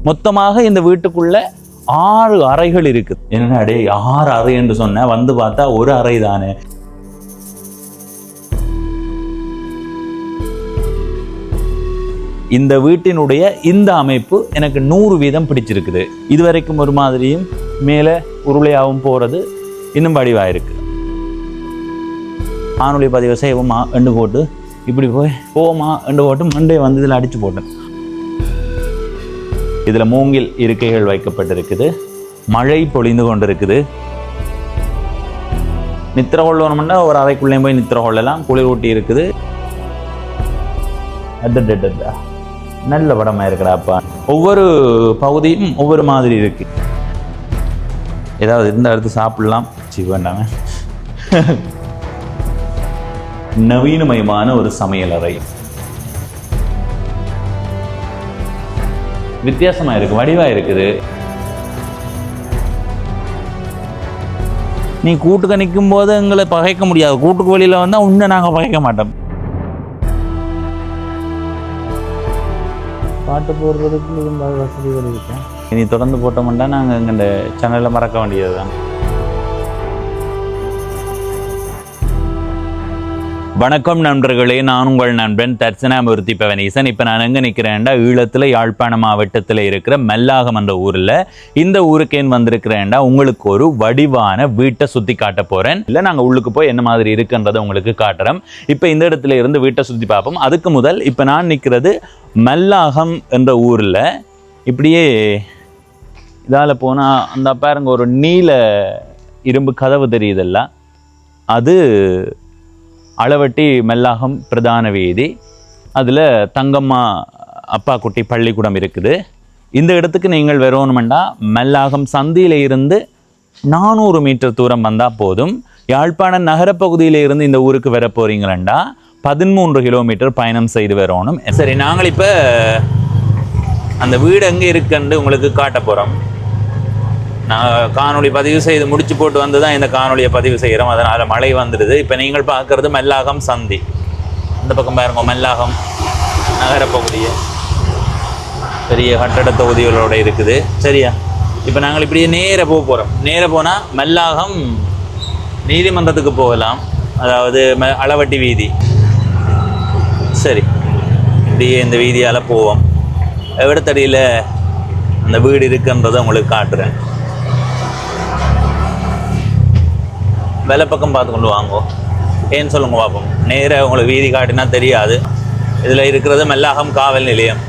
மொத்தமாக இந்த வீட்டுக்குள்ள 6 அறைகள் இருக்குது. என்னடா டே 6 அறை என்று சொன்ன, வந்து பார்த்தா ஒரு அறை தானே. இந்த வீட்டினுடைய இந்த அமைப்பு எனக்கு 100% பிடிச்சிருக்குது. இதுவரைக்கும் ஒரு மாதிரியும் மேலே உருளையாகவும் போறது இன்னும் வடிவாயிருக்கு. காணொளி பதிவு செய்வோமா எண்டு போட்டு இப்படி போவோமா எண்டு போட்டு மண்டே வந்து இதில் அடிச்சு போட்டேன். இதில் மூங்கில் இருக்கைகள் வைக்கப்பட்டிருக்குது. மழை பொழிந்து கொண்டிருக்குது. நித்திர கொள்ளணும்னா ஒரு அறைக்குள்ளேயும் போய் நித்திர கொள்ளலாம். குளிர் ஊட்டி இருக்குது. நல்ல படமா இருக்கடாப்பா. ஒவ்வொரு பகுதியும் ஒவ்வொரு மாதிரி இருக்கு. ஏதாவது இந்த அடுத்து சாப்பிடலாம். வேண்டாமே. நவீனமயமான ஒரு சமையல் அறை. வித்தியாசமா இருக்கு, வடிவா இருக்குது. நீ கூட்டுக்கு நிற்கும் போது எங்களை பகைக்க முடியாது. கூட்டுக்கு வெளியில வந்தா உன்னை நாங்க பகைக்க மாட்டோம். பாட்டு போடுறதுக்கு இதுமாதிரி வசதிகள் இருக்கு. இனி தொடர்ந்து போட்டோம்னா நாங்கள் எங்கள் சேனலில் மறக்க வேண்டியது தான். வணக்கம் நண்பர்களே, நான் உங்கள் நண்பன் தர்சனாமூர்த்தி பவனீசன். இப்போ நான் எங்கே நிற்கிறேன்டா, ஈழத்தில் யாழ்ப்பாண மாவட்டத்தில் இருக்கிற மெல்லாகம் என்ற ஊரில். இந்த ஊருக்கேன் வந்திருக்கிறேன்டா உங்களுக்கு ஒரு வடிவான வீட்டை சுற்றி காட்ட போகிறேன். இல்லை நாங்கள் உள்ளுக்கு போய் என்ன மாதிரி இருக்குன்றதை உங்களுக்கு காட்டுறோம். இப்போ இந்த இடத்துல இருந்து வீட்டை சுற்றி பார்ப்போம். அதுக்கு முதல் இப்போ நான் நிற்கிறது மெல்லாகம் என்ற ஊரில். இப்படியே இதால் போனால் அந்த பாருங்க ஒரு நீல இரும்பு கதவு தெரியுதல்ல, அது அளவட்டி மெல்லாகம் பிரதான வீதி. அதில் தங்கம்மா அப்பா குட்டி பள்ளிக்கூடம் இருக்குது. இந்த இடத்துக்கு நீங்கள் வரணுமெண்டா மெல்லாகம் சந்தியில் இருந்து 400 மீட்டர் தூரம் வந்தால் போதும். யாழ்ப்பாண நகரப்பகுதியில் இருந்து இந்த ஊருக்கு வர போகிறீங்களா 13 கிலோமீட்டர் பயணம் செய்து வரணும். சரி, நாங்கள் இப்போ அந்த வீடு எங்கே இருக்குன்னு உங்களுக்கு காட்ட போகிறோம். நான் காணொளி பதிவு செய்து முடிச்சு போட்டு வந்து தான் இந்த காணொலியை பதிவு செய்கிறோம். அதனால் மழை வந்துடுது. இப்போ நீங்கள் பார்க்குறது மெல்லாகம் சந்தி. இந்த பக்கம் பாருங்க, மெல்லாகம் நகரப்பகுதியை பெரிய கட்டட தொகுதிகளோடு இருக்குது. சரியா, இப்போ நாங்கள் இப்படியே நேராக போகிறோம். நேராக போனால் மெல்லாகம் நீதிமன்றத்துக்கு போகலாம், அதாவது அளவட்டி வீதி. சரி, இப்படியே இந்த வீதியால் போவோம். எவ்வளத்தடியில் அந்த வீடு இருக்குன்றதை உங்களுக்கு காட்டுறேன். வெலை பக்கம் பார்த்து கொண்டு வாங்கோ. ஏன்னு சொல்லுங்க பார்ப்போம். நேராக உங்களுக்கு வீதி காட்டினா தெரியாது. இதில் இருக்கிறது மெல்லாகம் காவல் நிலையம்.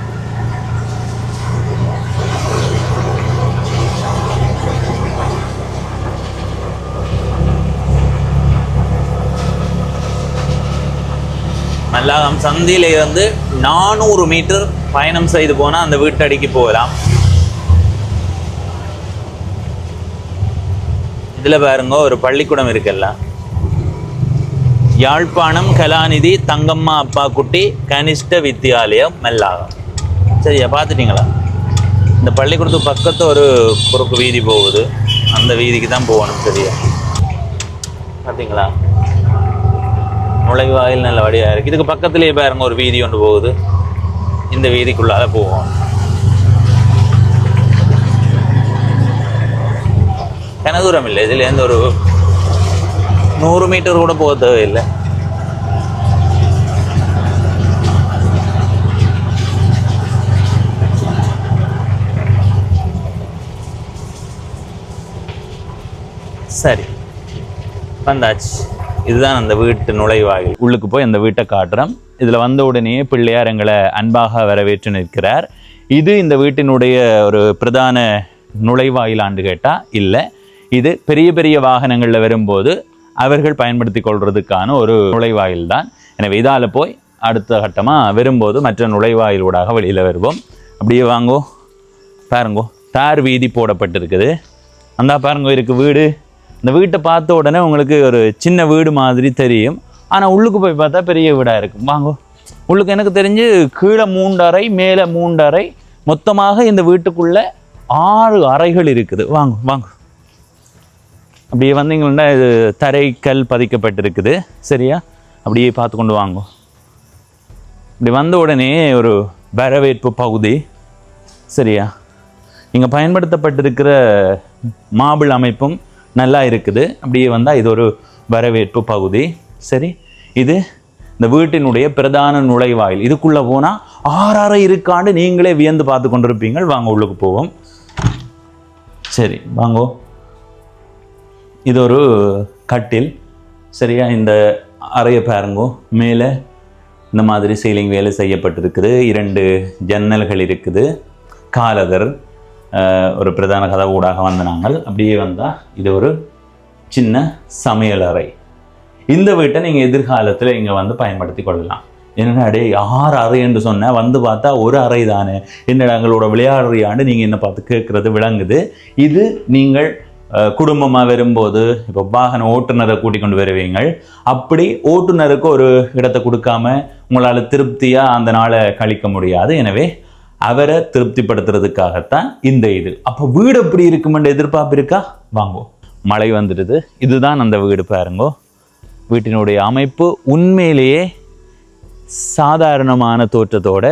மெல்லாகம் சந்தியில இருந்து 400 மீட்டர் பயணம் செய்து போனால் அந்த வீட்டடிக்கு போகலாம். இதில் பாருங்க ஒரு பள்ளிக்கூடம் இருக்குல்ல, யாழ்ப்பாணம் கலாநிதி தங்கம்மா அப்பா குட்டி கனிஷ்ட வித்தியாலயம் மெல்லாகம். சரியா, பார்த்துட்டீங்களா? இந்த பள்ளிக்கூடத்துக்கு பக்கத்து ஒரு குறுக்கு வீதி போகுது. அந்த வீதிக்கு தான் போகணும். சரியா, பார்த்தீங்களா? நுழைவாயில் நல்ல வழியாக இருக்குது. இதுக்கு பக்கத்துலேயே பாருங்க ஒரு வீதி ஒன்று போகுது. இந்த வீதிக்குள்ளால போவோம். கனதூரம் இல்லை. இதுலேருந்து ஒரு 100 மீட்டர் கூட போக தேவையில்லை. சரி, வந்தாச்சு. இதுதான் அந்த வீட்டு நுழைவாயில். உள்ளுக்கு போய் அந்த வீட்டை காட்டுறோம். இதில் வந்த உடனே பிள்ளையார் எங்களை அன்பாக வரவேற்று நிற்கிறார். இது இந்த வீட்டினுடைய ஒரு பிரதான நுழைவாயிலாண்டு கேட்டால் இல்லை. இது பெரிய பெரிய வாகனங்களில் வரும்போது அவர்கள் பயன்படுத்தி கொள்வதற்கான ஒரு நுழைவாயில் தான். எனவே இதால் போய் அடுத்த கட்டமாக வரும்போது மற்ற நுழைவாயிலூடாக வெளியில் வருவோம். அப்படியே வாங்கோ, பாருங்கோ தார் வீதி போடப்பட்டிருக்குது. அந்த பாருங்கோ இருக்குது வீடு. இந்த வீட்டை பார்த்த உடனே உங்களுக்கு ஒரு சின்ன வீடு மாதிரி தெரியும். ஆனால் உள்ளுக்கு போய் பார்த்தா பெரிய வீடாக இருக்கும். வாங்கோ, உள்ளுக்கு எனக்கு தெரிஞ்சு கீழே 3 அறை, மேலே 3 அறை, மொத்தமாக இந்த வீட்டுக்குள்ளே 6 அறைகள் இருக்குது. வாங்க வாங்க, அப்படியே வந்தீங்கன்னா இது தரைக்கல் பதிக்கப்பட்டிருக்குது. சரியா, அப்படியே பார்த்து கொண்டு வாங்க. இப்படி வந்த உடனே ஒரு வரவேற்பு பகுதி. சரியா, இங்கே பயன்படுத்தப்பட்டிருக்கிற மாபிள் அமைப்பும் நல்லா இருக்குது. அப்படியே வந்தால் இது ஒரு வரவேற்பு பகுதி. சரி, இது இந்த வீட்டினுடைய பிரதான நுழைவாயில். இதுக்குள்ளே போனால் 6 அறை இருக்காண்டு நீங்களே வியந்து பார்த்து கொண்டிருப்பீங்க. வாங்க உள்ளுக்கு போவோம். சரி வாங்கோ. இது ஒரு கட்டில். சரியா, இந்த அறையை பாருங்கோ. மேலே இந்த மாதிரி சீலிங் வேலை செய்யப்பட்டிருக்குது. 2 ஜன்னல்கள் இருக்குது. காலகர் ஒரு பிரதான கதவு ஊடாக வந்து நாங்கள் அப்படியே வந்தால் இது ஒரு சின்ன சமையல் அறை. இந்த வீட்டை நீங்கள் எதிர்காலத்தில் இங்கே வந்து பயன்படுத்தி கொள்ளலாம். என்னடா டே 6 அறை என்று சொன்னால் வந்து பார்த்தா ஒரு அறை தானே, என்னடா எங்களோட விளையாடுறியாண்டு நீங்கள் என்ன பார்த்து கேட்குறது விளங்குது. இது நீங்கள் குடும்பமாக வரும்போது இப்போ வாகன ஓட்டுநரை கூட்டிக் கொண்டு வருவீங்கள். அப்படி ஓட்டுநருக்கு ஒரு இடத்தை கொடுக்காம உங்களால் திருப்தியாக அந்த நாளை கழிக்க முடியாது. எனவே அவரை திருப்திப்படுத்துறதுக்காகத்தான் இந்த இது. அப்போ வீடு எப்படி இருக்குமென்ற எதிர்பார்ப்பு இருக்கா? வாங்கோ. மழை வந்துடுது. இதுதான் அந்த வீடு பாருங்கோ. வீட்டினுடைய அமைப்பு உண்மையிலேயே சாதாரணமான தோற்றத்தோட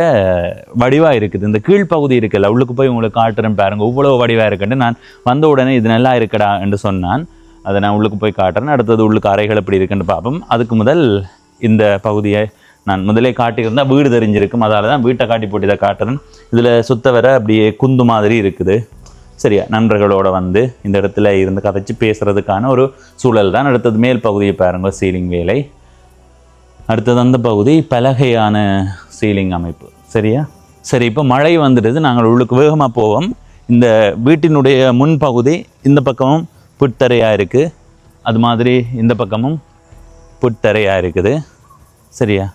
வடிவாக இருக்குது. இந்த கீழ்ப்பகுதி இருக்குல்ல, உள்ளுக்கு போய் உங்களுக்கு காட்டுறேன் பாருங்க. இவ்வளோ வடிவாக இருக்குன்னு நான் வந்த உடனே இது நல்லா இருக்கடா என்று சொன்னான். அதை நான் உள்ளுக்கு போய் காட்டுறேன். அடுத்தது உள்ளுக்கு அறைகள் எப்படி இருக்குன்னு பார்ப்போம். அதுக்கு முதல் இந்த பகுதியை நான் முதலே காட்டியிருந்தால் வீடு தெரிஞ்சிருக்கும். அதால் தான் வீட்டை காட்டி போட்டு இதை காட்டுறேன். இதில் சுத்த வர அப்படியே குந்து மாதிரி இருக்குது. சரியா, நண்பர்களோட வந்து இந்த இடத்துல இருந்து கதைச்சி பேசுகிறதுக்கான ஒரு சூழல் தான். அடுத்தது மேல் பகுதியை பாருங்க, சீலிங் வேலை. அடுத்தது அந்த பகுதி பலகையான சீலிங் அமைப்பு. சரியா, சரி. இப்போ மழை வந்துடுது. நாங்கள் உள்ளுக்கு வேகமாக போவோம். இந்த வீட்டினுடைய முன்பகுதி இந்த பக்கமும் புத்தரையாக இருக்குது. அது மாதிரி இந்த பக்கமும் புத்தரையாக இருக்குது. சரியா,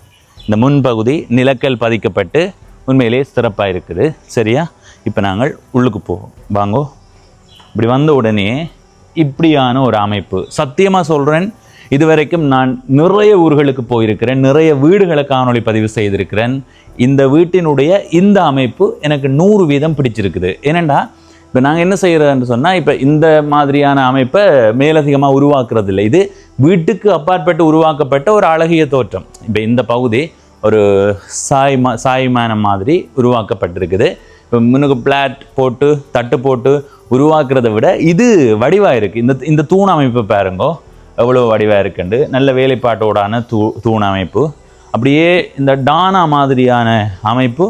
இந்த முன்பகுதி நிலக்கல் பதிக்கப்பட்டு உண்மையிலே சிறப்பாக இருக்குது. சரியா, இப்போ நாங்கள் உள்ளுக்கு போவோம். வாங்கோ. இப்படி வந்த உடனே இப்படியான ஒரு அமைப்பு. சத்தியமாக சொல்கிறேன், இதுவரைக்கும் நான் நிறைய ஊர்களுக்கு போயிருக்கிறேன், நிறைய வீடுகளை காணொளி பதிவு செய்திருக்கிறேன். இந்த வீட்டினுடைய இந்த அமைப்பு எனக்கு 100% பிடிச்சிருக்குது. ஏனெண்டா இப்போ நாங்கள் என்ன செய்கிறதுன்னு சொன்னால், இப்போ இந்த மாதிரியான அமைப்பை மேலதிகமாக உருவாக்குறது இல்லை. இது வீட்டுக்கு அப்பாற்பட்டு உருவாக்கப்பட்ட ஒரு அழகிய தோற்றம். இப்போ இந்த பகுதி ஒரு சாய்மானம் மாதிரி உருவாக்கப்பட்டிருக்குது. இப்போ முன்னுக்கு பிளாட் போட்டு தட்டு போட்டு உருவாக்குறதை விட இது வடிவாக இருக்குது. இந்த தூண் அமைப்பு பாருங்கோ எவ்வளோ வடிவாக இருக்குண்டு. நல்ல வேலைப்பாட்டோடான தூண் அமைப்பு. அப்படியே இந்த டானா மாதிரியான அமைப்பு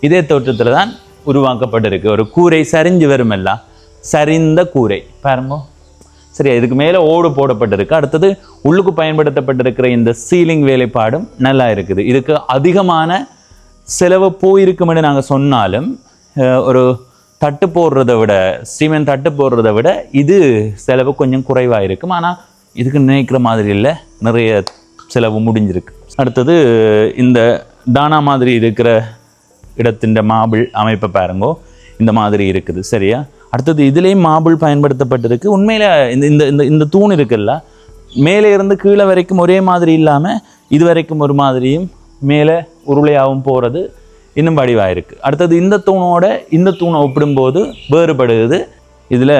இதே தோற்றத்தில் தான் உருவாக்கப்பட்டிருக்கு. ஒரு கூரை சரிஞ்சு வருமெல்லாம், சரிந்த கூரை பாருங்கோ. சரியா, இதுக்கு மேலே ஓடு போடப்பட்டிருக்கு. அடுத்தது உள்ளுக்கு பயன்படுத்தப்பட்டிருக்கிற இந்த சீலிங் வேலைப்பாடும் நல்லா இருக்குது. இதுக்கு அதிகமான செலவு போயிருக்குமென்னு நாங்கள் சொன்னாலும், ஒரு தட்டு போடுறதை விட, சிமெண்ட் தட்டு போடுறதை விட இது செலவு கொஞ்சம் குறைவாக இருக்கும். ஆனால் இதுக்கு நினைக்கிற மாதிரி இல்லை, நிறைய செலவு முடிஞ்சிருக்கு. அடுத்தது இந்த டானா மாதிரி இருக்கிற இடத்தின் மாபிள் அமைப்பை பாருங்கோ, இந்த மாதிரி இருக்குது. சரியா, அடுத்தது இதுலேயும் மாபிள் பயன்படுத்தப்பட்டிருக்கு. உண்மையில் இந்த இந்த இந்த தூண் இருக்குல்ல, மேலே இருந்து கீழே வரைக்கும் ஒரே மாதிரி இல்லாமல் இது வரைக்கும் ஒரு மாதிரியும் மேலே உருளையாகவும் போகிறது இன்னும் வடிவாக இருக்குது. அடுத்தது இந்த தூணோட இந்த தூணை ஒப்பிடும்போது வேறுபடுகிறது. இதில்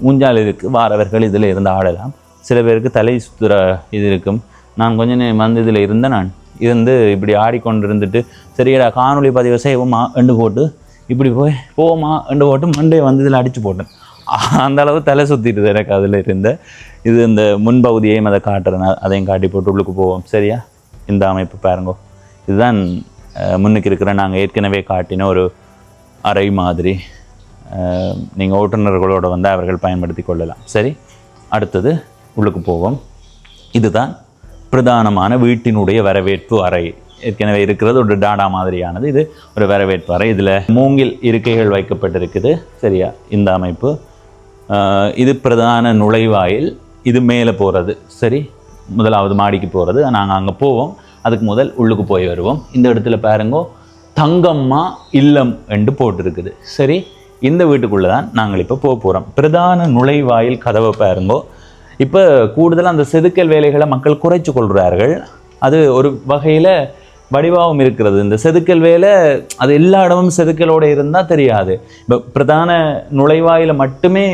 ஊஞ்சால் இருக்குது, வாரவர்கள் இதில் இருந்து ஆடலாம். சில பேருக்கு தலை சுத்துற இது இருக்கும். நான் கொஞ்சம் வந்து இதில் இருந்தேன். நான் இருந்து இப்படி ஆடிக்கொண்டு இருந்துட்டு, சரிடா காணொலி பதிவு செய்வோமா எண்டு போட்டு இப்படி போவோமா எண்டு போட்டு மண்டே வந்து இதில் அடித்து போட்டேன். அந்த அளவு தலை சுற்றிட்டுது எனக்கு அதில் இருந்த. இது இந்த முன்பகுதியையும் அதை காட்டுறேன், அதையும் காட்டி போட்டு உள்ளுக்கு போவோம். சரியா, இந்த அமைப்பு பாருங்கோ. இதுதான் முன்னுக்கு இருக்கிற நாங்கள் ஏற்கனவே காட்டின ஒரு அறை மாதிரி. நீங்கள் ஓட்டுநர்களோடு வந்து அவர்கள் பயன்படுத்தி கொள்ளலாம். சரி, அடுத்தது உள்ளுக்கு போவோம். இதுதான் பிரதானமான வீட்டினுடைய வரவேற்பு அறை. ஏற்கனவே இருக்கிறது ஒரு டாடா மாதிரியானது. இது ஒரு வரவேற்பு அறை. இதில் மூங்கில் இருக்கைகள் வைக்கப்பட்டிருக்குது. சரியா, இந்த அமைப்பு. இது பிரதான நுழைவாயில். இது மேலே போகிறது. சரி, முதலாவது மாடிக்கு போகிறது. நாங்கள் அங்கே போவோம். அதுக்கு முதல் உள்ளுக்கு போய் வருவோம். இந்த இடத்துல பாருங்கோ, தங்கம்மா இல்லம் என்று போட்டிருக்குது. சரி, இந்த வீட்டுக்குள்ளே தான் நாங்கள் இப்போ போக போகிறோம். பிரதான நுழைவாயில் கதவை பாருங்கோ. இப்போ கூடுதலாக அந்த செதுக்கல் வேலைகளை மக்கள் குறைச்சி கொள்கிறார்கள். அது ஒரு வகையில் வடிவாகவும் இருக்கிறது. இந்த செதுக்கல் வேலை அது எல்லா இடமும் செதுக்கலோடு இருந்தால் தெரியாது. இப்போ பிரதான நுழைவாயில் மட்டுமே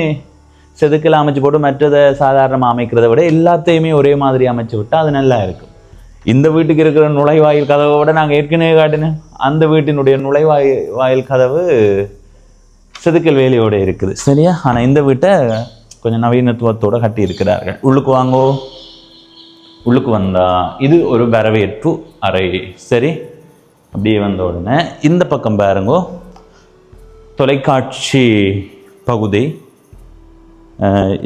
செதுக்கல் அமைச்சு போட்டு மற்றதை சாதாரணமாக அமைக்கிறத விட எல்லாத்தையுமே ஒரே மாதிரி அமைச்சு விட்டால் அது நல்லா இருக்கும். இந்த வீட்டுக்கு இருக்கிற நுழைவாயில் கதவை விட நாங்கள் ஏற்கனவே காட்டினேன் அந்த வீட்டினுடைய நுழைவாயில் கதவு செதுக்கல் வேலையோடு இருக்குது சரியா. ஆனால் இந்த வீட்டை கொஞ்சம் நவீனத்துவத்தோடு கட்டி இருக்கிறார்கள். உள்ளுக்கு வாங்கோ. உள்ளுக்கு வந்தா இது ஒரு வரவேற்பு அறை சரி. அப்படியே வந்த உடனே இந்த பக்கம் பாருங்கோ, தொலைக்காட்சி பகுதி.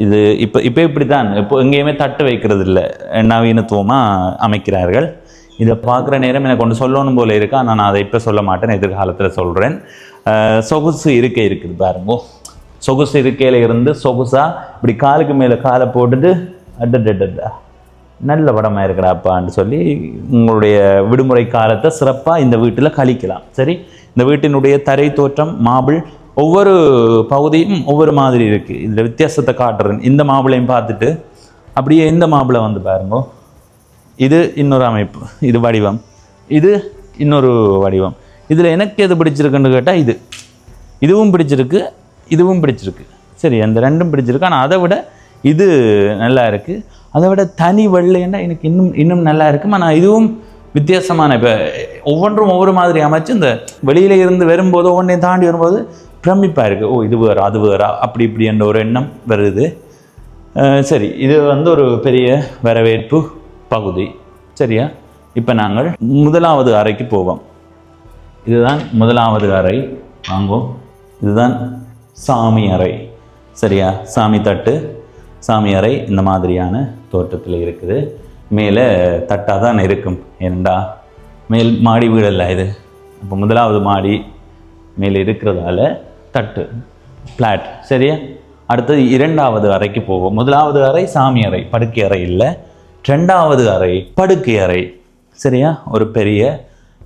இது இப்போ இப்படி தான், இப்போ எங்கேயுமே தட்டு வைக்கிறது இல்லை, நவீனத்துவமாக அமைக்கிறார்கள். இதை பார்க்குற நேரம் எனக்கு ஒன்று சொல்லணும் போல இருக்கா, நான் அதை இப்போ சொல்ல மாட்டேன், எதிர்காலத்தில் சொல்கிறேன். சொகுசு இருக்கை இருக்குது பாருங்கோ. சொகுசு இருக்கையில் இருந்து சொகுசாக இப்படி காலுக்கு மேலே காலை போட்டுட்டு அட்டா நல்ல படமாக இருக்கிறாப்பான்னு சொல்லி உங்களுடைய விடுமுறை காலத்தை சிறப்பாக இந்த வீட்டில் கழிக்கலாம் சரி. இந்த வீட்டினுடைய தரை தோற்றம் மாபிள், ஒவ்வொரு பகுதியும் ஒவ்வொரு மாதிரி இருக்குது. இதில் வித்தியாசத்தை காட்டுறேன். இந்த மாபிளையும் பார்த்துட்டு அப்படியே இந்த மாபிளை வந்து பாருங்கோ. இது இன்னொரு அமைப்பு, இது வடிவம், இது இன்னொரு வடிவம். இதில் எனக்கு எது பிடிச்சிருக்குன்னு கேட்டால் இதுவும் பிடிச்சிருக்கு, இதுவும் பிடிச்சிருக்கு சரி. அந்த ரெண்டும் பிடிச்சிருக்கு. ஆனால் அதை விட இது நல்லா இருக்குது. அதை விட தனி வெள்ளைன்னா எனக்கு இன்னும் நல்லா இருக்கும். ஆனால் இதுவும் வித்தியாசமான, இப்போ ஒவ்வொன்றும் ஒவ்வொரு மாதிரி அமைச்சு இந்த வெளியில இருந்து வரும்போது ஒவ்வொன்றையும் தாண்டி வரும்போது பிரமிப்பாக இருக்குது. ஓ இது வேறு அது வேறா அப்படி இப்படி என்ற ஒரு எண்ணம் வருது சரி. இது வந்து ஒரு பெரிய வரவேற்பு பகுதி சரியா. இப்போ நாங்கள் முதலாவது அறைக்கு போவோம். இதுதான் முதலாவது அறை வாங்குவோம். இதுதான் சாமி அறை சரியா. சாமி தட்டு, சாமி அறை இந்த மாதிரியான தோற்றத்தில் இருக்குது. மேலே தட்டாக தான் இருக்கும், ஏண்டா மேல் மாடி வீடல்ல இது. இப்போ முதலாவது மாடி மேலே இருக்கிறதால தட்டு ஃப்ளாட் சரியா. அடுத்தது இரண்டாவது அறைக்கு போவோம். முதலாவது அறை சாமி அறை, படுக்கை அறை இல்லை. ரெண்டாவது அறை படுக்கை அறை சரியா. ஒரு பெரிய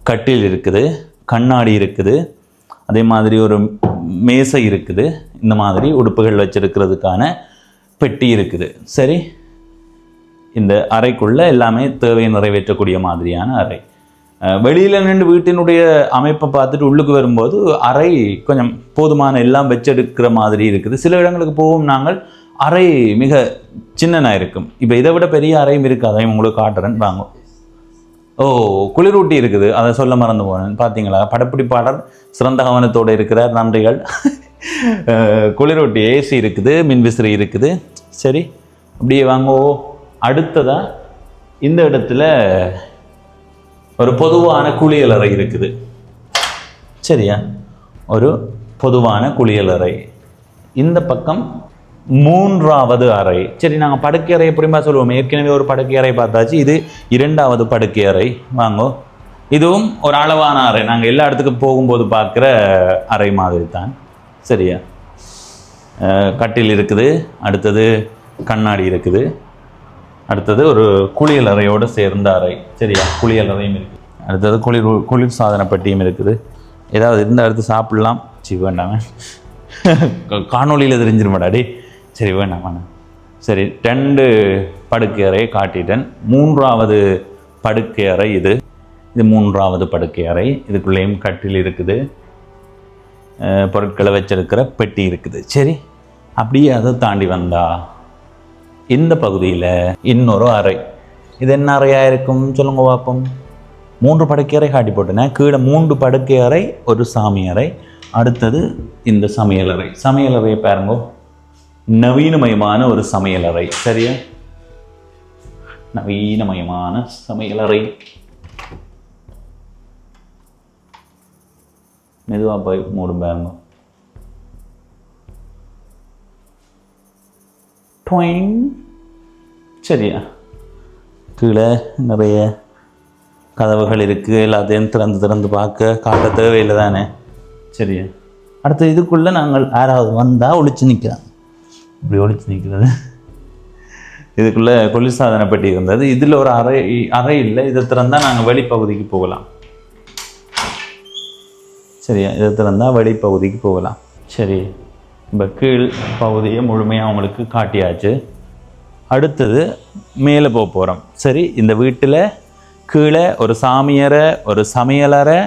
கட்டில் இருக்குது, கண்ணாடி இருக்குது, அதே மாதிரி ஒரு மேசை இருக்குது, இந்த மாதிரி உடுப்புகள் வச்சிருக்கிறதுக்கான பெட்டி இருக்குது சரி. இந்த அறைக்குள்ள எல்லாமே தேவையை நிறைவேற்றக்கூடிய மாதிரியான அறை. வெளியில் நின்று வீட்டினுடைய அமைப்பை பார்த்துட்டு உள்ளுக்கு வரும்போது அறை கொஞ்சம் போதுமான எல்லாம் வச்செடுக்கிற மாதிரி இருக்குது. சில இடங்களுக்கு போவோம் நாங்கள், அறை மிக சின்னனாக இருக்கும். இப்போ இதை விட பெரிய அறையும் இருக்குது, அதையும் உங்களுக்கு காட்டுறேன் வாங்க. ஓ குளிரூட்டி இருக்குது, அதை சொல்ல மறந்து போனேன் பார்த்தீங்களா. படப்பிடிப்பாளர் சிறந்த கவனத்தோடு இருக்கிறார், நன்றிகள். குளிரூட்டி ஏசி இருக்குது, மின்விசிறி இருக்குது சரி. அப்படியே வாங்கோ. அடுத்ததா இந்த இடத்துல ஒரு பொதுவான குளியலறை இருக்குது சரியா. ஒரு பொதுவான குளியலறை. இந்த பக்கம் மூன்றாவது அறை சரி. நாங்கள் படுக்கை அறை எப்படிமா சொல்லுவோம், ஏற்கனவே ஒரு படுக்கை அறை பார்த்தாச்சு. இது இரண்டாவது படுக்கை அறை வாங்கோ. இதுவும் ஒரு அளவான அறை, நாங்கள் எல்லா இடத்துக்கும் போகும்போது பார்க்குற அறை மாதிரி தான் சரியா. கட்டில் இருக்குது, அடுத்தது கண்ணாடி இருக்குது, அடுத்தது ஒரு குளியல் அறையோடு சேர்ந்த அறை சரியா. குளியல் அறையும் இருக்குது, அடுத்தது குளிர் சாதன பெட்டியும் இருக்குது. ஏதாவது இருந்தால் அடுத்து சாப்பிடலாம். சரி வேண்டாமே, காணொலியில் தெரிஞ்சிருமாடாடி. சரி வேண்டாம் சரி. 2 படுக்கை அறையை காட்டிட்டேன். மூன்றாவது படுக்கை அறை இது மூன்றாவது படுக்கை அறை. இதுக்குள்ளேயும் கட்டில் இருக்குது, பொருட்களை வச்சிருக்கிற பெட்டி இருக்குது சரி. அப்படியே அதை தாண்டி வந்தா இந்த பகுதியில் இன்னொரு அறை. இது என்ன அறையாக இருக்கும் சொல்லுங்க பார்ப்போம். 3 படுக்கை அறை காட்டி போட்டேன். கீழே 3 படுக்கை அறை, ஒரு சாமி அறை, அடுத்தது இந்த சமையலறை. சமையலறையை பாருங்க, நவீனமயமான ஒரு சமையலறை சரியா. நவீனமயமான சமையலறை. மெதுவாக போய் மூடும் பாருங்க. சரியா. கீழே நிறைய கதவுகள் இருக்குது, எல்லாத்தையும் திறந்து காட்ட தேவையில்லை தானே சரியா. அடுத்து இதுக்குள்ளே நாங்கள் யாராவது வந்தால் ஒளிச்சு நிற்கிறாங்க. இப்படி ஒளிச்சு நிற்கிறது. இதுக்குள்ளே குளிர்சாதன பெட்டி இருந்தது. இதில் ஒரு அறை இல்லை, இதை திறந்தால் நாங்கள் வெளிப்பகுதிக்கு போகலாம் சரியா. இதை திறந்தால் வெளிப்பகுதிக்கு போகலாம் சரி. இப்போ கீழ் பகுதியை முழுமையாக அவங்களுக்கு காட்டியாச்சு. அடுத்தது மேலே போக போகிறோம் சரி. இந்த வீட்டில் கீழே ஒரு சாமியறை, ஒரு சமையலறை,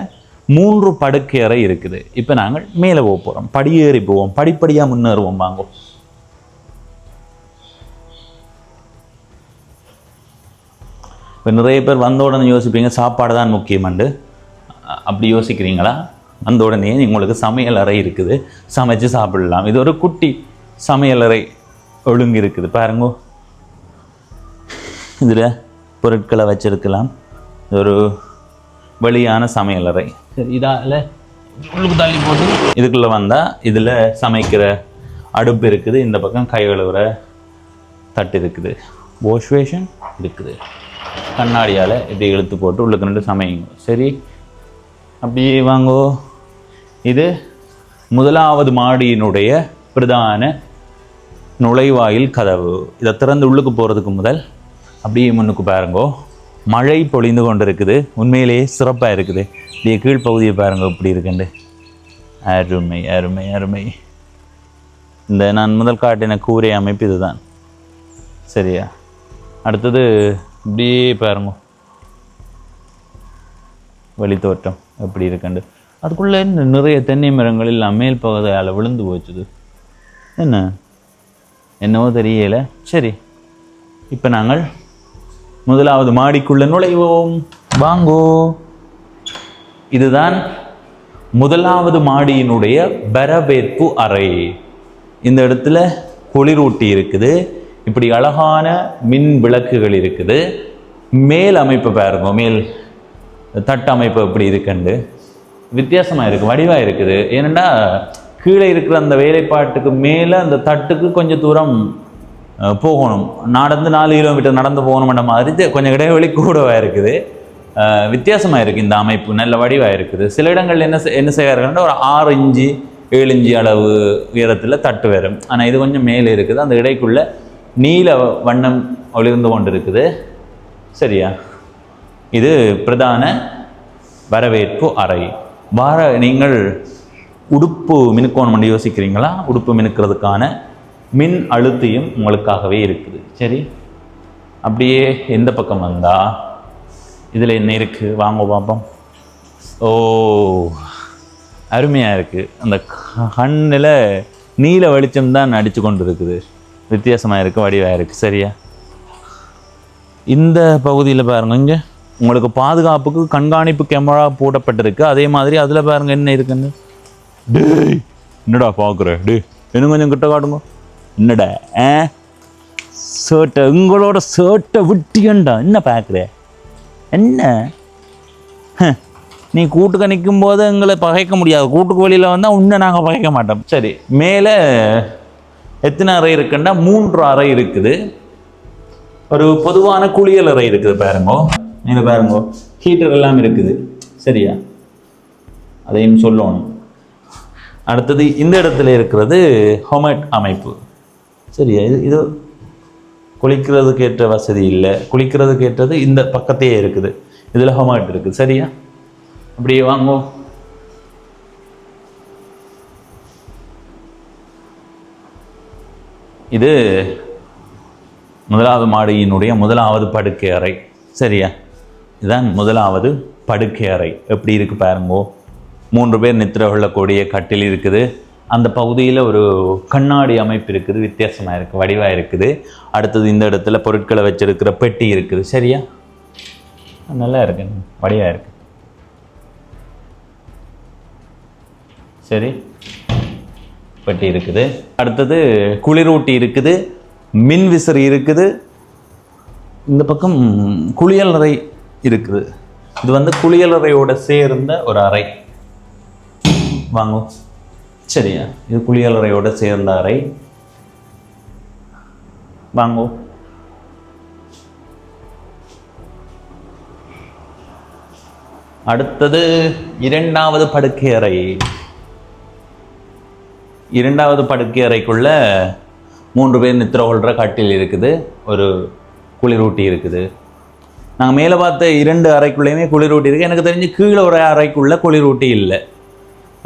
3 படுக்கை அறை இருக்குது. இப்போ நாங்கள் மேலே போக போகிறோம். படியேறி போவோம், படிப்படியாக முன்னேறுவோம் வாங்க. இப்போ நிறைய பேர் வந்த உடனே யோசிப்பீங்க சாப்பாடு தான் முக்கியமாண்டு. அப்படி யோசிக்கிறீங்களா? அந்த உடனே உங்களுக்கு சமையல் அறை இருக்குது, சமைச்சு சாப்பிடலாம். இது ஒரு குட்டி சமையல் அறை ஒழுங்கு இருக்குது பாருங்க. இதில் பொருட்களை வச்சிருக்கலாம். ஒரு வெளியான சமையல் அறை. சரி, இதால் உள்ளுக்கு தள்ளி போட்டு இதுக்குள்ளே வந்தால் இதில் சமைக்கிற அடுப்பு இருக்குது. இந்த பக்கம் கை கழுவுற தட்டு இருக்குது, வாஷ் பேஷன் இருக்குது. கண்ணாடியால் இப்படி இழுத்து போட்டு உள்ளுக்கு நின்று சமையுங்க. சரி, அப்படியே வாங்கோ. இது முதலாவது மாடியினுடைய பிரதான நுழைவாயில் கதவு. இதை திறந்து உள்ளுக்கு போகிறதுக்கு முதல் அப்படியே முன்னுக்கு பாருங்கோ. மழை பொழிந்து கொண்டு இருக்குது. உண்மையிலேயே சிறப்பாக இருக்குது. இப்படியே கீழ்ப்பகுதியை பாருங்க இப்படி இருக்குண்டு. அருமை அருமை அருமை. இந்த நான் முதல் காட்டின கூரை அமைப்பு இதுதான். சரியா, அடுத்தது இப்படியே பாருங்க வெளித்தோட்டம் எப்படி இருக்குண்டு. அதுக்குள்ளே நிறைய தென்னை மரங்கள் எல்லாம் மேல் பகுதியால் விழுந்து போச்சுது. என்னவோ தெரியல. சரி, இப்போ நாங்கள் முதலாவது மாடிக்குள்ளே நுழைவோம். வாங்கோ. இதுதான் முதலாவது மாடியினுடைய வரவேற்பு அறை. இந்த இடத்துல குளிரூட்டி இருக்குது. இப்படி அழகான மின் விளக்குகள் இருக்குது. மேல் அமைப்பு பாருங்க, மேல் தட்டு அமைப்பு எப்படி இருக்குண்டு வித்தியாசமாக இருக்குது, வடிவாக இருக்குது. ஏனெண்டா கீழே இருக்கிற அந்த வேலைப்பாட்டுக்கு மேலே அந்த தட்டுக்கு கொஞ்சம் தூரம் போகணும். நடந்து 4 கிலோமீட்டர் நடந்து போகணுமென்ற மாதிரி கொஞ்சம் இடைவெளி கூடவாக இருக்குது. வித்தியாசமாக இருக்குது. இந்த அமைப்பு நல்ல வடிவாக இருக்குது. சில இடங்கள் என்ன செய்வார்கள்னா ஒரு 6 இன்ச்சு 7 இன்ச்சு அளவு உயரத்தில் தட்டு வரும். ஆனால் இது கொஞ்சம் மேலே இருக்குது. அந்த இடைக்குள்ள நீல வண்ணம் ஒளிர்ந்து கொண்டு இருக்குது. சரியா, இது பிரதான வரவேற்பு அறை. நீங்கள் உடுப்பு மினுக்கணும் யோசிக்கிறீங்களா? உடுப்பு மினுக்கிறதுக்கான மின் அழுத்தியும் உங்களுக்காகவே இருக்குது. சரி, அப்படியே எந்த பக்கம் வந்தா இதில் என்ன இருக்குது வாங்க பார்ப்போம். ஓ, அருமையாக இருக்குது. அந்த கண்ணில் நீல வெளிச்சம் தான் அடித்து கொண்டு இருக்குது. வித்தியாசமாக இருக்குது, வடிவாக இருக்குது. சரியா, இந்த பகுதியில் பாருங்க, இங்கே உங்களுக்கு பாதுகாப்புக்கு கண்காணிப்பு கேமரா போடப்பட்டிருக்கு. அதே மாதிரி அதில் பாருங்கள் என்ன இருக்குன்னு. டேய், என்னடா பார்க்குற? இன்னும் கொஞ்சம் கிட்ட காட்டுங்க. என்னடா ஷர்ட்டை, உங்களோட ஷர்ட்டை விட்டியண்டா. என்ன பார்க்குற? என்ன நீ கூட்டுக்கு நிற்கும் போது எங்களை பகைக்க முடியாது. கூட்டுக்கு வெளியில் வந்தால் இன்னும் நாங்கள் பகைக்க மாட்டோம். சரி, மேலே எத்தனை அறை இருக்குன்னா 3 அறை இருக்குது. ஒரு பொதுவான குளியல் அறை இருக்குது பாருங்கோ. நீங்கள் பாருங்கோ, ஹீட்டர் எல்லாம் இருக்குது. சரியா, அதையும் சொல்லணும். அடுத்தது இந்த இடத்துல இருக்கிறது ஹோமேட் அமைப்பு. சரியா, இது குளிக்கிறதுக்கு ஏற்ற வசதி இல்லை. குளிக்கிறதுக்கு ஏற்றது இந்த பக்கத்தையே இருக்குது. இதில் ஹோமேட் இருக்குது. சரியா, அப்படியே வாங்கோ. இது முதலாவது மாடியினுடைய முதலாவது படுக்கை அறை. சரியா, இதுதான் முதலாவது படுக்கை அறை. எப்படி இருக்கு பாருங்கோ. 3 பேர் நித்திர கொள்ளக்கூடிய கட்டில் இருக்குது. அந்த பகுதியில் ஒரு கண்ணாடி அமைப்பு இருக்குது. வித்தியாசமாக இருக்குது, வடிவாக இருக்குது. அடுத்தது இந்த இடத்துல பொருட்களை வச்சிருக்கிற பெட்டி இருக்குது. சரியா, நல்லா இருக்கு, வடிவாக இருக்கு. சரி, பெட்டி இருக்குது. அடுத்தது குளிரூட்டி இருக்குது, மின் விசிறி இருக்குது. இந்த பக்கம் குளியலறை இருக்குது. இது வந்து குளியலறையோட சேர்ந்த ஒரு அறை. வாங்க. சரியா, இது குளியலறையோட சேர்ந்த அறை. வாங்க. அடுத்தது 2வது படுக்கை அறை. 2வது படுக்கை அறைக்குள்ள 3 பேர் நித்திர கொள்கிற கட்டில் இருக்குது. ஒரு குளிரூட்டி இருக்குது. நாங்கள் மேலே பார்த்த 2 அறைக்குள்ளேயுமே குளிரூட்டி இருக்குது. எனக்கு தெரிஞ்சு கீழே ஒரு அறைக்குள்ளே குளிரூட்டி இல்லை.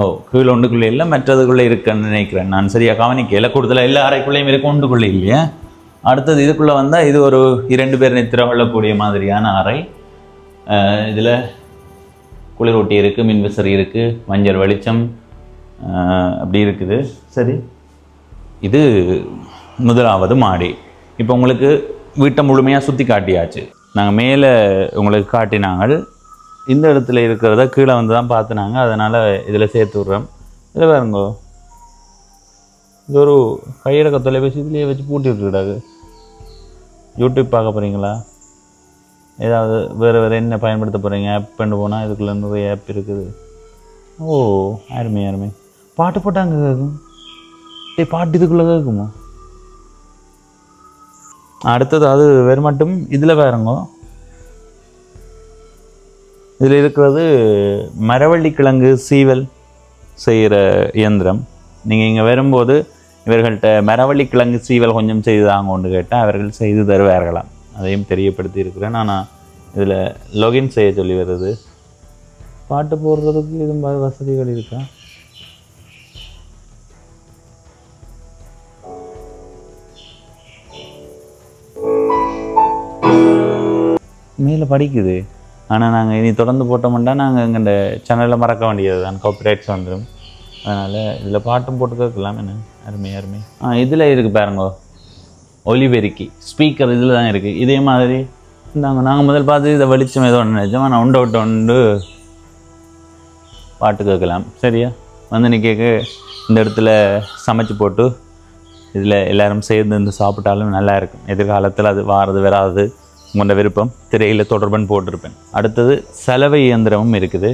ஓ, கீழே ஒன்றுக்குள்ளே இல்லை, மற்றதுக்குள்ளே இருக்குன்னு நினைக்கிறேன். நான் சரியாக கவனிக்கல. கூடுதலாக எல்லா அறைக்குள்ளேயும் இருக்கு, ஒன்றுக்குள்ளே இல்லையா. அடுத்தது இதுக்குள்ளே வந்தால் இது ஒரு 2 பேர் நித்திர கொள்ளக்கூடிய மாதிரியான அறை. இதில் குளிரூட்டி இருக்குது, மின்விசிறி இருக்குது, மஞ்சள் வெளிச்சம் அப்படி இருக்குது. சரி, இது முதலாவது மாடி. இப்போ உங்களுக்கு வீட்டை முழுமையாக சுற்றி காட்டியாச்சு. நாங்கள் மேலே உங்களுக்கு காட்டினாங்கள். இந்த இடத்துல இருக்கிறத கீழே வந்து தான் பார்த்துனாங்க, அதனால் இதில் சேர்த்து விட்றோம். இதில் பாருங்கோ, இது ஒரு கையிறக்க தொலைபேசி இதுலேயே வச்சு பூட்டி விட்டுக்கிட்டாது. யூடியூப் பார்க்க போகிறீங்களா, ஏதாவது வேறு என்ன பயன்படுத்த போகிறீங்க ஆப்னு போனால் இதுக்குள்ளே நிறைய ஆப் இருக்குது. ஓ அருமை. பாட்டு போட்டாங்க கேட்கும். பாட்டு இதுக்குள்ளே கேட்குமோ? அடுத்தது அது வேறு மட்டும். இதில் பாருங்கோ, இதில் இருக்கிறது மரவள்ளி கிழங்கு சீவல் செய்கிற இயந்திரம். நீங்கள் இங்கே வரும்போது இவர்கள்ட்ட மரவள்ளி கிழங்கு சீவல் கொஞ்சம் செய்து தாங்கன்னு கேட்டால் அவர்கள் செய்து தருவார்களாம். அதையும் தெரியப்படுத்தி இருக்கிறேன். ஆனால் இதில் லாகின் செய்ய சொல்லி வருது. பாட்டு போடுறதுக்கு எதுவும் வசதிகள் இருக்கா? மேலே படிக்குது. ஆனால் நாங்கள் இனி தொடர்ந்து போட்டோம்னா நாங்கள் எங்கள் சேனலில் மறக்க வேண்டியது தான், காப்பிரைட்ஸ் வந்துடும். அதனால் இதில் பாட்டும் போட்டு கேட்கலாம். என்ன அருமை. இதில் இருக்குது பாருங்கோ, ஒலிபெருக்கி ஸ்பீக்கர் இதில் தான் இருக்குது. இதே மாதிரி நாங்கள் முதல் பார்த்து இதை வெளிச்சம் ஏதோ ஒன்று நினச்சோம். ஆனால் உண்டு பாட்டு கேட்கலாம். சரியா வந்து நீ கேட்க இந்த இடத்துல சமைச்சு போட்டு இதில் எல்லோரும் சேர்ந்து இருந்து சாப்பிட்டாலும் நல்லா இருக்கும். எதிர்காலத்தில் அது வாரது வராது உங்களோட விருப்பம். திரையில் தொடர்பன் போட்டிருப்பேன். அடுத்தது சலவை இயந்திரமும் இருக்குது.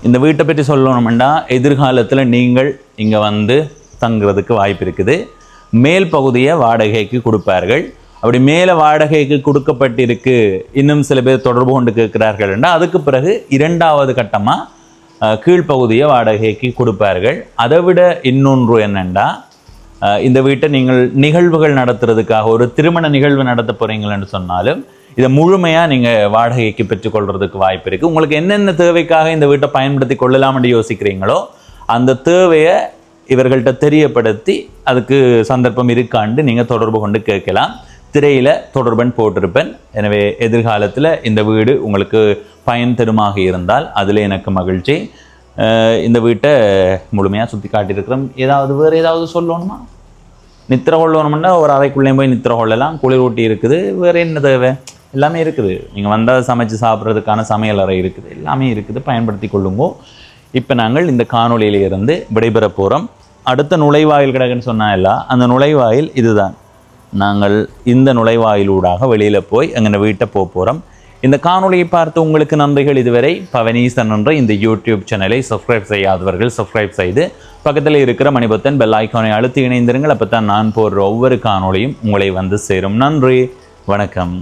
இந்த வீட்டை பற்றி சொல்லணும்னா எதிர்காலத்தில் நீங்கள் இங்கே வந்து தங்குறதுக்கு வாய்ப்பு இருக்குது. மேல் பகுதியை வாடகைக்கு கொடுப்பார்கள். அப்படி மேலே வாடகைக்கு கொடுக்கப்பட்டிருக்கு, இன்னும் சில பேர் தொடர்பு கொண்டு கேட்கிறார்கள்னா அதுக்கு பிறகு இரண்டாவது கட்டமாக கீழ்ப்பகுதியை வாடகைக்கு கொடுப்பார்கள். அதை விட இன்னொன்று என்னென்னா, இந்த வீட்டை நீங்கள் நிகழ்வுகள் நடத்துறதுக்காக ஒரு திருமண நிகழ்வு நடத்த போகிறீங்களன்னு சொன்னாலும் இதை முழுமையாக நீங்கள் வாடகைக்கு பெற்றுக்கொள்கிறதுக்கு வாய்ப்பு இருக்குது. உங்களுக்கு என்னென்ன தேவைக்காக இந்த வீட்டை பயன்படுத்தி கொள்ளலாம்னு யோசிக்கிறீங்களோ அந்த தேவையை இவர்கள்ட்ட தெரியப்படுத்தி அதுக்கு சந்தர்ப்பம் இருக்காண்டு நீங்கள் தொடர்பு கொண்டு கேட்கலாம். திரையில் தொடர்பன் போட்டிருப்பேன். எனவே எதிர்காலத்தில் இந்த வீடு உங்களுக்கு பயன் தருமாக இருந்தால் அதில் எனக்கு மகிழ்ச்சி. இந்த வீட்டை முழுமையாக சுற்றி காட்டியிருக்கிறோம். வேறு ஏதாவது சொல்லணுமா? நித்திர கொள்ளணும்னா ஒரு அறைக்குள்ளேயும் போய் நித்திர கொள்ளலாம். குளிர் ஊட்டி இருக்குது. வேறு என்ன தேவை? எல்லாமே இருக்குது. நீங்கள் வந்தால் சமைச்சு சாப்பிட்றதுக்கான சமையல் அறை இருக்குது. எல்லாமே இருக்குது, பயன்படுத்தி கொள்ளுங்கோ. இப்போ நாங்கள் இந்த காணொலியிலிருந்து விடைபெற போகிறோம். அடுத்த நுழைவாயில் கிடக்குன்னு சொன்னால் அந்த நுழைவாயில் இதுதான். நாங்கள் இந்த நுழைவாயிலூடாக வெளியில் போய் எங்கள் வீட்டை போகிறோம். இந்த காணொலியை பார்த்து உங்களுக்கு நன்றிகள். இதுவரை பவனீசன் என்ற இந்த யூடியூப் சேனலை சப்ஸ்கிரைப் செய்யாதவர்கள் சப்ஸ்கிரைப் செய்து பக்கத்தில் இருக்கிற மணிபத்தன் பெல் ஐக்கானை அழுத்தி இணைந்திருங்கள். அப்போ தான் நான் போடுற ஒவ்வொரு காணொலியும் உங்களை வந்து சேரும். நன்றி, வணக்கம்.